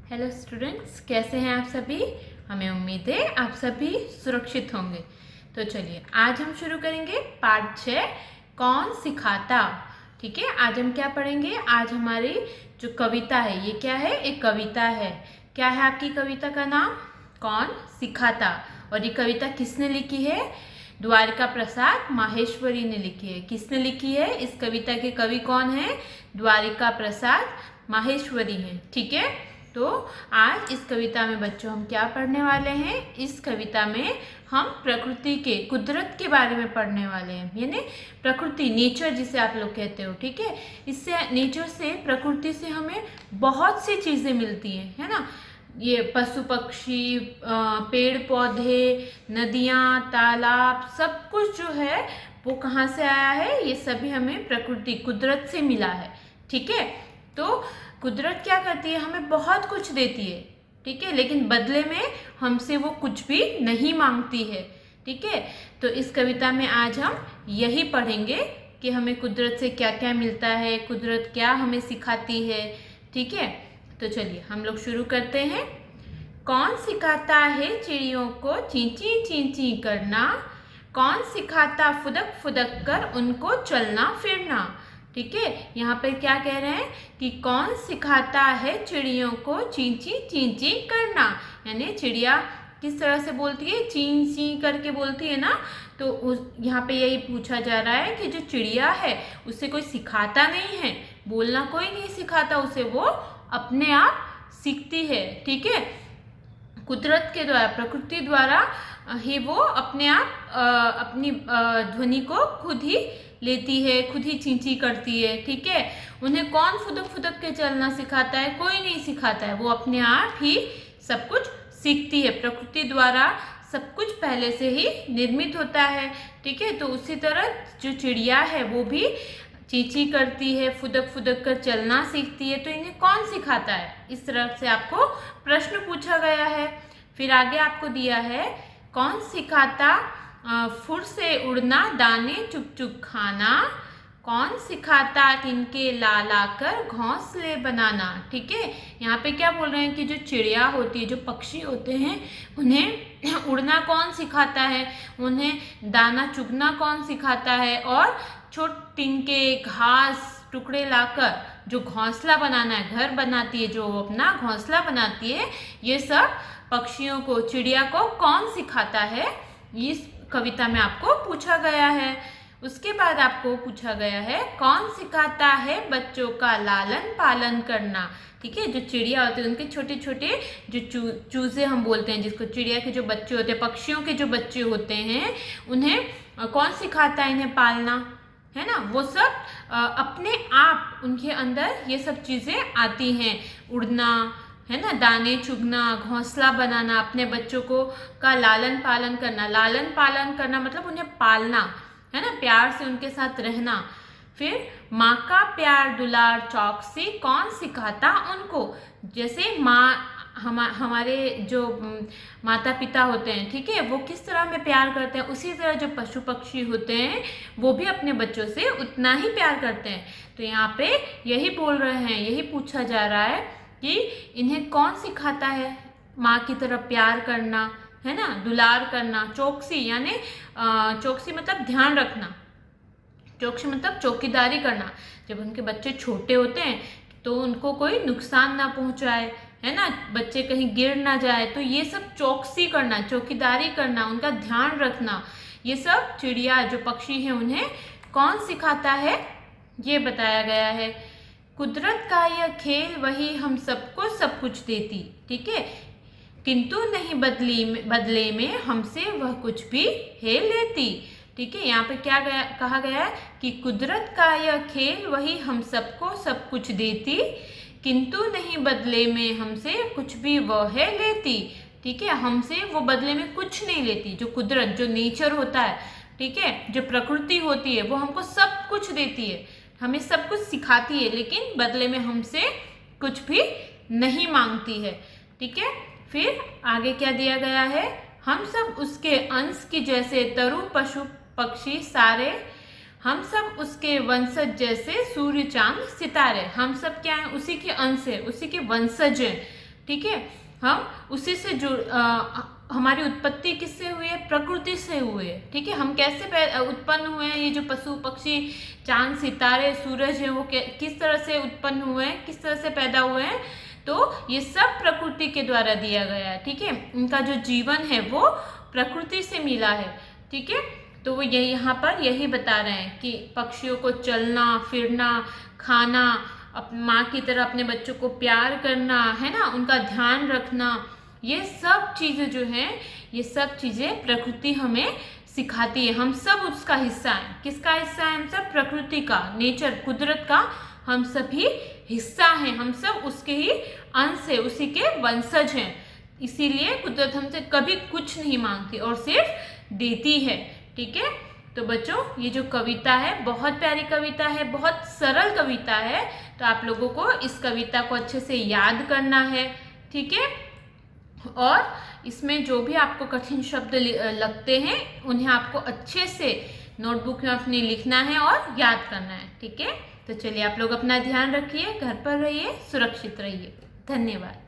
Hello students, कैसे हैं आप सभी। हमें उम्मीद है आप सभी सुरक्षित होंगे। तो चलिए आज हम शुरू करेंगे पाठ 6 कौन सिखाता। ठीक है, आज हम क्या पढ़ेंगे। आज हमारी जो कविता है ये क्या है, एक कविता है। क्या है आपकी कविता का नाम, कौन सिखाता। और ये कविता किसने लिखी है, द्वारिका प्रसाद माहेश्वरी ने लिखी है। किसने लिखी है, इस कविता के कवि कौन है, द्वारिका प्रसाद माहेश्वरी हैं। ठीक है, तो आज इस कविता में बच्चों हम क्या पढ़ने वाले हैं। इस कविता में हम प्रकृति के, कुदरत के बारे में पढ़ने वाले हैं। यानी प्रकृति, नेचर जिसे आप लोग कहते हो। ठीक है, इससे नेचर से, प्रकृति से हमें बहुत सी चीज़ें मिलती हैं, है ना। ये पशु पक्षी, पेड़ पौधे, नदियाँ, तालाब, सब कुछ जो है वो कहाँ से आया है, ये सभी हमें प्रकृति, कुदरत से मिला है। ठीक है, तो कुदरत क्या करती है, हमें बहुत कुछ देती है। ठीक है, लेकिन बदले में हमसे वो कुछ भी नहीं मांगती है। ठीक है, तो इस कविता में आज हम यही पढ़ेंगे कि हमें कुदरत से क्या क्या मिलता है, कुदरत क्या हमें सिखाती है। ठीक है, तो चलिए हम लोग शुरू करते हैं। कौन सिखाता है चिड़ियों को चींची चींची करना, कौन सिखाता फुदक फुदक कर उनको चलना फिरना। ठीक है, यहाँ पे क्या कह रहे हैं कि कौन सिखाता है चिड़ियों को चींची चींची करना। यानी चिड़िया किस तरह से बोलती है, चीं चीं करके बोलती है ना। तो उस यहाँ पे यही पूछा जा रहा है कि जो चिड़िया है उसे कोई सिखाता नहीं है, बोलना कोई नहीं सिखाता उसे, वो अपने आप सीखती है। ठीक है, कुदरत के द्वारा, प्रकृति द्वारा ही वो अपने आप अपनी ध्वनि को खुद ही लेती है, खुद ही चींची करती है। ठीक है, उन्हें कौन फुदक फुदक के चलना सिखाता है, कोई नहीं सिखाता है, वो अपने आप ही सब कुछ सीखती है। प्रकृति द्वारा सब कुछ पहले से ही निर्मित होता है। ठीक है, तो उसी तरह जो चिड़िया है वो भी चींची करती है, फुदक फुदक कर चलना सीखती है। तो इन्हें कौन सिखाता है, इस तरह से आपको प्रश्न पूछा गया है। फिर आगे आपको दिया है कौन सिखाता फुर से उड़ना, दाने चुग चुग खाना, कौन सिखाता तिनके ला ला कर घोंसले बनाना। ठीक है, यहाँ पे क्या बोल रहे हैं कि जो चिड़िया होती है, जो पक्षी होते हैं, उन्हें उड़ना कौन सिखाता है, उन्हें दाना चुगना कौन सिखाता है, और तिनके घास टुकड़े लाकर जो घोंसला बनाना है, घर बनाती है, जो अपना घोंसला बनाती है, ये सब पक्षियों को, चिड़िया को कौन सिखाता है, इस कविता में आपको पूछा गया है। उसके बाद आपको पूछा गया है कौन सिखाता है बच्चों का लालन पालन करना। ठीक है, जो चिड़िया होते हैं उनके छोटे छोटे जो चूजे हम बोलते हैं, जिसको चिड़िया के जो बच्चे होते हैं, पक्षियों के जो बच्चे होते हैं, उन्हें कौन सिखाता है इन्हें पालना, है ना। वो सब अपने आप उनके अंदर ये सब चीज़ें आती हैं, उड़ना, है ना, दाने चुगना, घोंसला बनाना, अपने बच्चों को का लालन पालन करना। लालन पालन करना मतलब उन्हें पालना, है ना, प्यार से उनके साथ रहना। फिर माँ का प्यार दुलार चौकसी कौन सिखाता उनको। जैसे माँ, हमारे जो माता पिता होते हैं, ठीक है, वो किस तरह में प्यार करते हैं, उसी तरह जो पशु पक्षी होते हैं वो भी अपने बच्चों से उतना ही प्यार करते हैं। तो यहाँ पे यही बोल रहे हैं, यही पूछा जा रहा है कि इन्हें कौन सिखाता है माँ की तरह प्यार करना, है ना, दुलार करना। चौकसी यानी चौकसी मतलब ध्यान रखना, चौकसी मतलब चौकीदारी करना। जब उनके बच्चे छोटे होते हैं तो उनको कोई नुकसान ना पहुंचाए, है ना, बच्चे कहीं गिर ना जाए, तो ये सब चौकसी करना, चौकीदारी करना, उनका ध्यान रखना, ये सब चिड़िया जो पक्षी हैं उन्हें कौन सिखाता है, ये बताया गया है। कुदरत का यह खेल वही हम सबको सब कुछ देती। ठीक है, किंतु नहीं बदले में हमसे वह कुछ भी है लेती। ठीक है, यहाँ पे क्या कहा गया है कि कुदरत का यह खेल वही हम सबको सब कुछ देती, किंतु नहीं बदले में हमसे कुछ भी वह है लेती। ठीक है, हमसे वो बदले में कुछ नहीं लेती। जो कुदरत, जो नेचर होता है, ठीक है, जो प्रकृति होती है, वो हमको सब कुछ देती है, हमें सब कुछ सिखाती है, लेकिन बदले में हमसे कुछ भी नहीं मांगती है। ठीक है, फिर आगे क्या दिया गया है, हम सब उसके अंश की जैसे तरु पशु पक्षी सारे, हम सब उसके वंशज जैसे सूर्य चांद सितारे। हम सब क्या है, उसी के अंश है, उसी के वंशज हैं। ठीक है। हम उसी से हमारी उत्पत्ति किससे हुई है? प्रकृति से हुई है, ठीक है। हम कैसे उत्पन्न हुए हैं? ये जो पशु पक्षी, चांद, सितारे, सूरज है, वो किस तरह से उत्पन्न हुए हैं, किस तरह से पैदा हुए हैं? तो ये सब प्रकृति के द्वारा दिया गया है, ठीक है। इनका जो जीवन है वो प्रकृति से मिला है, ठीक है। तो वो यही यहाँ पर यही बता रहे हैं कि पक्षियों को चलना फिरना, खाना, माँ की तरह अपने बच्चों को प्यार करना, है ना, उनका ध्यान रखना, ये सब चीज़ें जो हैं, ये सब चीज़ें प्रकृति हमें सिखाती है। हम सब उसका हिस्सा हैं। किसका हिस्सा है? हम सब प्रकृति का, नेचर, कुदरत का हम सभी हिस्सा हैं। हम सब उसके ही अंश है, उसी के वंशज हैं। इसीलिए कुदरत हमसे कभी कुछ नहीं मांगती और सिर्फ देती है, ठीक है। तो बच्चों, ये जो कविता है बहुत प्यारी कविता है, बहुत सरल कविता है। तो आप लोगों को इस कविता को अच्छे से याद करना है, ठीक है। और इसमें जो भी आपको कठिन शब्द लगते हैं उन्हें आपको अच्छे से नोटबुक में अपनी लिखना है और याद करना है, ठीक है। तो चलिए, आप लोग अपना ध्यान रखिए, घर पर रहिए, सुरक्षित रहिए। धन्यवाद।